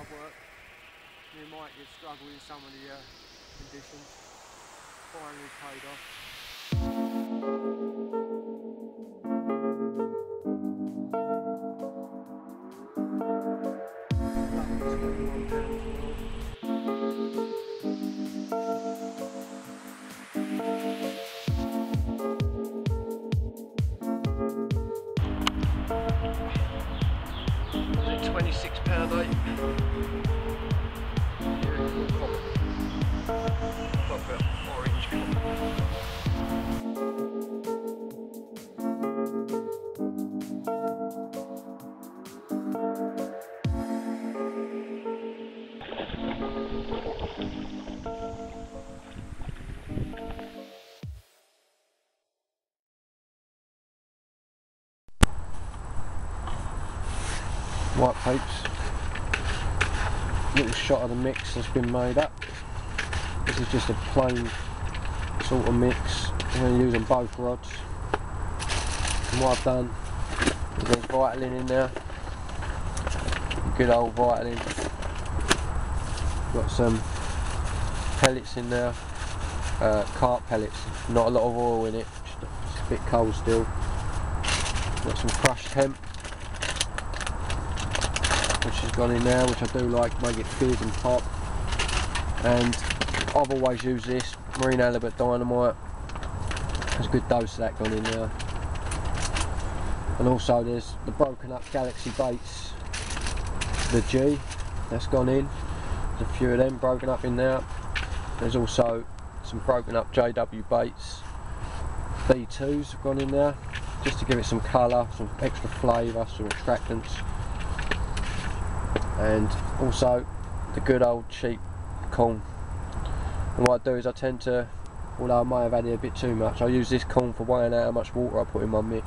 hard work. You might get struggle in some of the conditions. Finally paid off. £26.8. Proper orange colour. White papes, little shot of the mix that's been made up. This is just a plain sort of mix. I'm going to use on both rods. And what I've done is there's Vitamin in there, good old Vitamin. Got some pellets in there, carp pellets, not a lot of oil in it, just a bit cold still. Got some crushed hemp, which has gone in there, which I do like, make it fizz and pop. And I've always used this marine halibut dynamite. There's a good dose of that gone in there. And also there's the broken up Galaxy baits, the G, that's gone in. There's a few of them broken up in there. There's also some broken up JW baits, B2s have gone in there, just to give it some colour, some extra flavour, some attractants. And also the good old cheap corn. And what I do is I tend to, although I may have added a bit too much, I use this corn for weighing out how much water I put in my mix.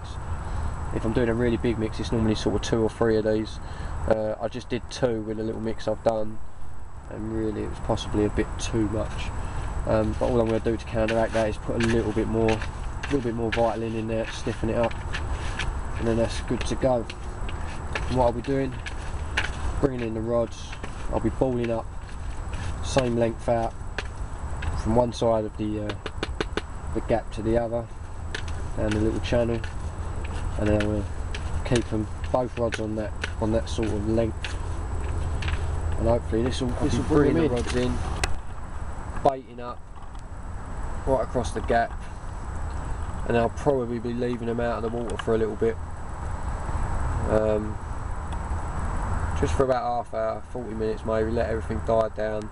If I'm doing a really big mix, it's normally sort of 2 or 3 of these. I just did 2 with a little mix I've done, and really it was possibly a bit too much. But all I'm going to do to counteract that is put a little bit more Vitamin in there, stiffen it up, and then that's good to go. And what I'll be doing, bringing in the rods, I'll be balling up same length out from one side of the gap to the other, down the little channel, and then I'm going to keep them both rods on that sort of length, and hopefully this will bring the rods in, baiting up right across the gap, and I'll probably be leaving them out of the water for a little bit. Just for about half hour, 40 minutes maybe, let everything die down,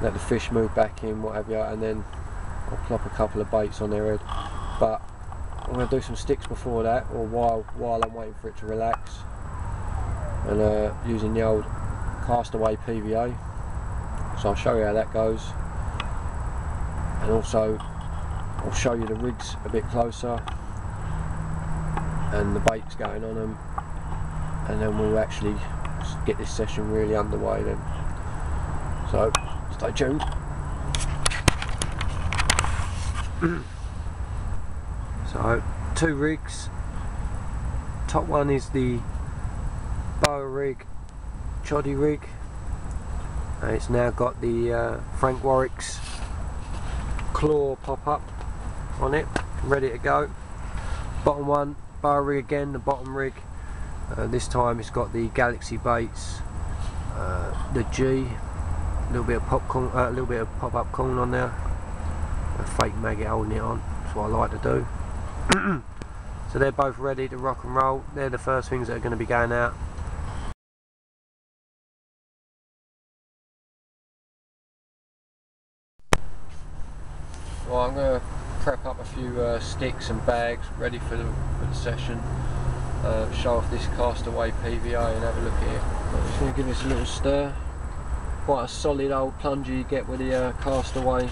let the fish move back in, what have you, and then I'll plop a couple of baits on their head. But I'm going to do some sticks before that, or while I'm waiting for it to relax, and using the old Castaway PVA. So I'll show you how that goes, and also I'll show you the rigs a bit closer and the baits going on them, and then we'll actually get this session really underway then. So stay tuned. So 2 rigs. Top one is the boa rig, choddy rig, and it's now got the Frank Warwick's claw pop up on it, ready to go. Bottom one, boa rig again, the bottom rig. This time it's got the Galaxy baits, the G, a little bit of popcorn, a little bit of pop-up corn on there, a fake maggot holding it on. That's what I like to do. So they're both ready to rock and roll. They're the first things that are going to be going out. Well, I'm going to prep up a few sticks and bags ready for the session. Show off this Castaway PVA and have a look at it. I'm just going to give this a little stir. Quite a solid old plunger you get with the Castaway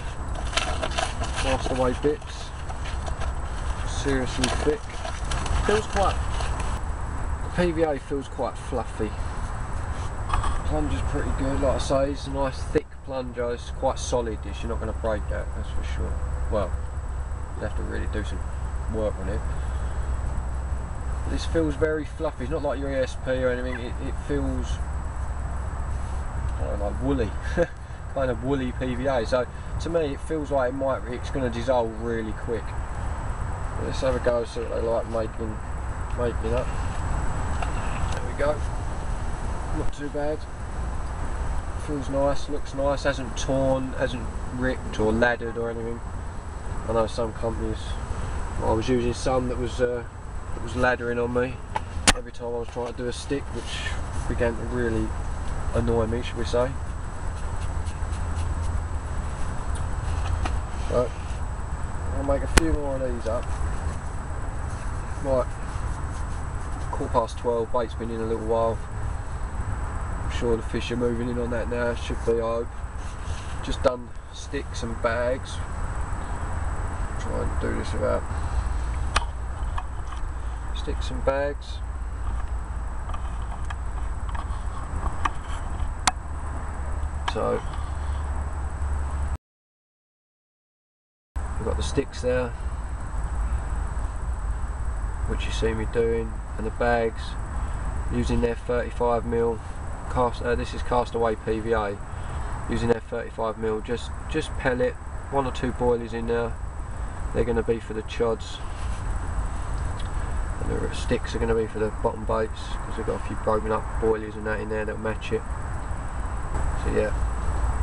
bits. Seriously thick. Feels quite, the PVA feels quite fluffy. Plunger's pretty good, like I say, it's a nice thick plunger. It's quite solid-ish, you're not going to break that, that's for sure. Well, you'd have to really do some work on it. This feels very fluffy. It's not like your ESP or anything. It feels kind of like woolly, kind of woolly PVA. So to me, it feels like it's going to dissolve really quick. Let's have a go, see what they like making up. There we go. Not too bad. Feels nice, looks nice, hasn't torn, hasn't ripped or laddered or anything. I know some companies, I was using some that was laddering on me every time I was trying to do a stick, which began to really annoy me, should we say. So I'll make a few more of these up. Right, 12:15, bait's been in a little while. I'm sure the fish are moving in on that now, should be, I hope. Just done sticks and bags. Try and do this without sticks and bags. So we've got the sticks there, which you see me doing, and the bags using their 35mm this is Castaway PVA, using their 35mm, just pellet, 1 or 2 boilies in there. They're going to be for the chods, and the sticks are going to be for the bottom baits, because we've got a few broken up boilies and that in there that'll match it. So yeah,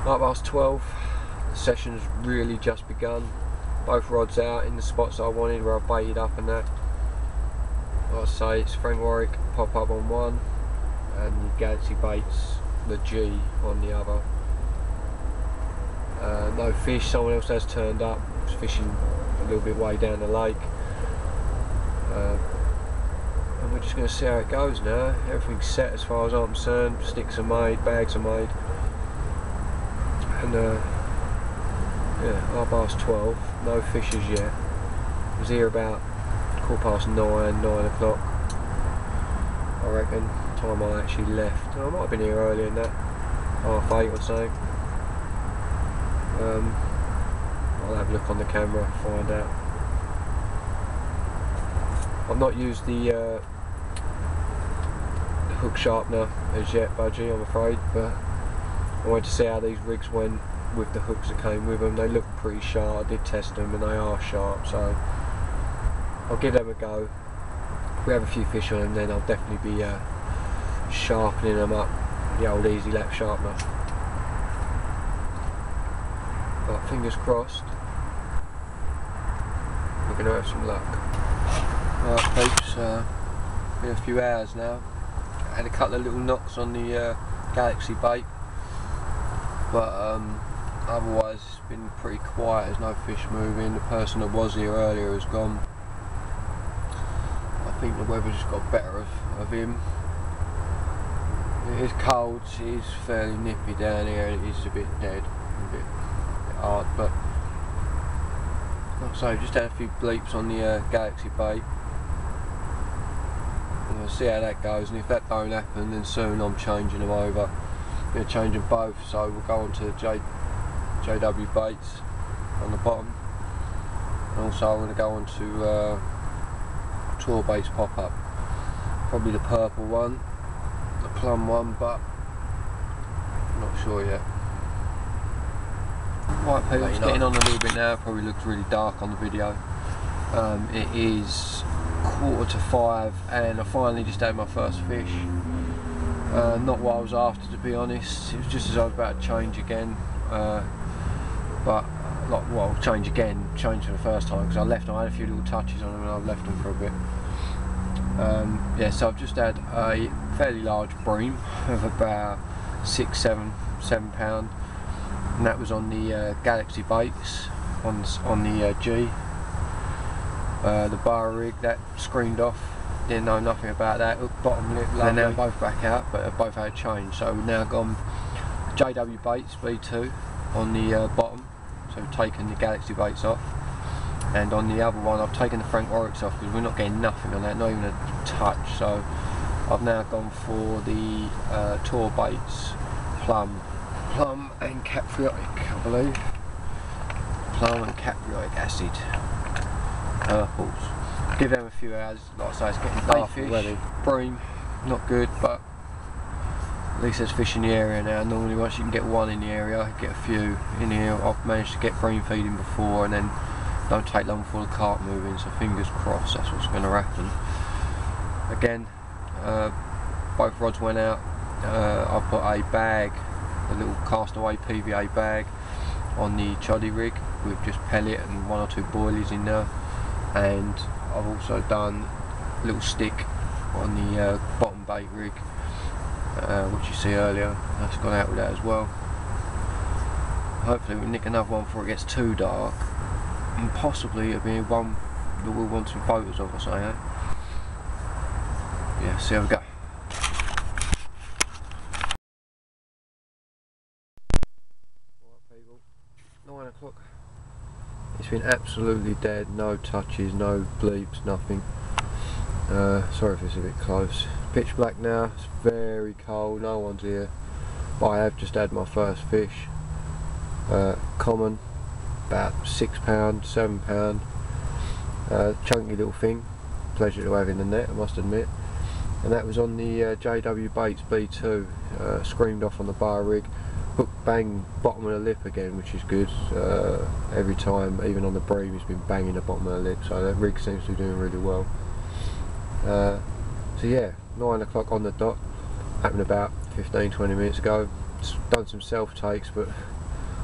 12:15, the session's really just begun. Both rods out in the spots that I wanted, where I baited up and that. Like I say, it's Frank Warwick pop up on one, and the Galaxy baits, the G on the other. No fish, someone else has turned up, was fishing a little bit way down the lake. And we're just going to see how it goes now. Everything's set as far as I'm concerned, sticks are made, bags are made. And yeah, 12:30, no fishes yet. I was here about 9 o'clock, I reckon, time I actually left. I might have been here earlier than that, 8:30 or so. I'll have a look on the camera, find out. I've not used the hook sharpener as yet, Budgie, I'm afraid, but I wanted to see how these rigs went with the hooks that came with them. They look pretty sharp. I did test them and they are sharp, so I'll give them a go. If we have a few fish on them, then I'll definitely be sharpening them up, the old Eze-Lap sharpener. But fingers crossed, we're going to have some luck. Right peeps, been a few hours now. Had a couple of little knocks on the Galaxy bait, but otherwise it's been pretty quiet. There's no fish moving. The person that was here earlier has gone. I think the weather's just got better of him. It is cold, it is fairly nippy down here, and it is a bit dead, a bit hard, but like I say, just had a few bleeps on the Galaxy bait. We'll see how that goes, and if that don't happen, then soon I'm changing them over. I'm going to change them both, so we'll go on to JW baits on the bottom, and also I'm going to go on to tour baits pop up, probably the purple one, the plum one, but I'm not sure yet. Right people, it's getting on a little bit now, probably looks really dark on the video. It is 4:45 and I finally just had my first fish. Not what I was after, to be honest. It was just as I was about to change again, but well, change for the first time, because I had a few little touches on them and I've left them for a bit. Yeah, so I've just had a fairly large bream of about 7 pound, and that was on the Galaxy baits on the G. The bar rig that screamed off, didn't know nothing about that. Hook bottom lip, they're now both back out, but both had changed. So we've now gone JW baits B2 on the bottom, so we've taken the Galaxy baits off, and on the other one I've taken the Frank Warwicks off because we're not getting nothing on that, not even a touch. So I've now gone for the tour baits, plum and capriotic, I believe. Plum and capriotic acid. Purples. Give them a few hours. Like I say, it's getting dark already. Bream, not good, but At least there's fish in the area now. Normally once you can get one in the area, you get a few in here. I've managed to get bream feeding before, and then don't take long for the carp moving, so fingers crossed that's what's going to happen. Again, both rods went out. I put a bag, a little Castaway PVA bag, on the choddy rig with just pellet and 1 or 2 boilies in there, and I've also done a little stick on the bottom bait rig, which you see earlier. That's gone out with that as well. Hopefully we'll nick another one before it gets too dark, and possibly it'll be one that we'll want some photos of or something, eh? Yeah, see how we go. Alright people, 9 o'clock. It's been absolutely dead, no touches, no bleeps, nothing. Sorry if it's a bit close. Pitch black now, it's very cold, no one's here. But I have just had my first fish. Common, about £6, £7. Chunky little thing, pleasure to have in the net, I must admit. And that was on the JW Baits B2, screamed off on the bar rig. Hook bang bottom of the lip again, which is good. Every time, even on the bream, he's been banging the bottom of the lip, so that rig seems to be doing really well. So yeah, 9 o'clock on the dot. Happened about 15-20 minutes ago. Done some self takes, but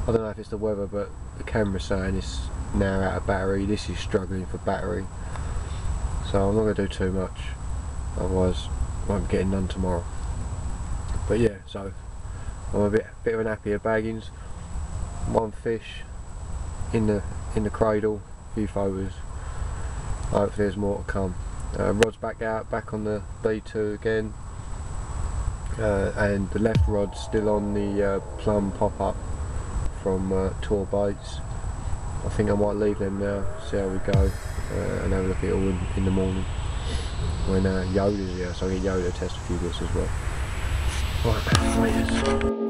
I don't know if it's the weather, but the camera's saying it's now out of battery. This is struggling for battery, so I'm not going to do too much, otherwise I won't be getting none tomorrow. But yeah, so I'm a bit of an happier baggings. One fish in the cradle, a few photos. Hopefully there's more to come. Rod's back out, back on the B2 again, and the left rod's still on the plum pop-up from Tour Baits. I think I might leave them now, see how we go, and have a look at it all in the morning when Yoda's here, so I'll get Yoda to test a few bits as well. Right, laters.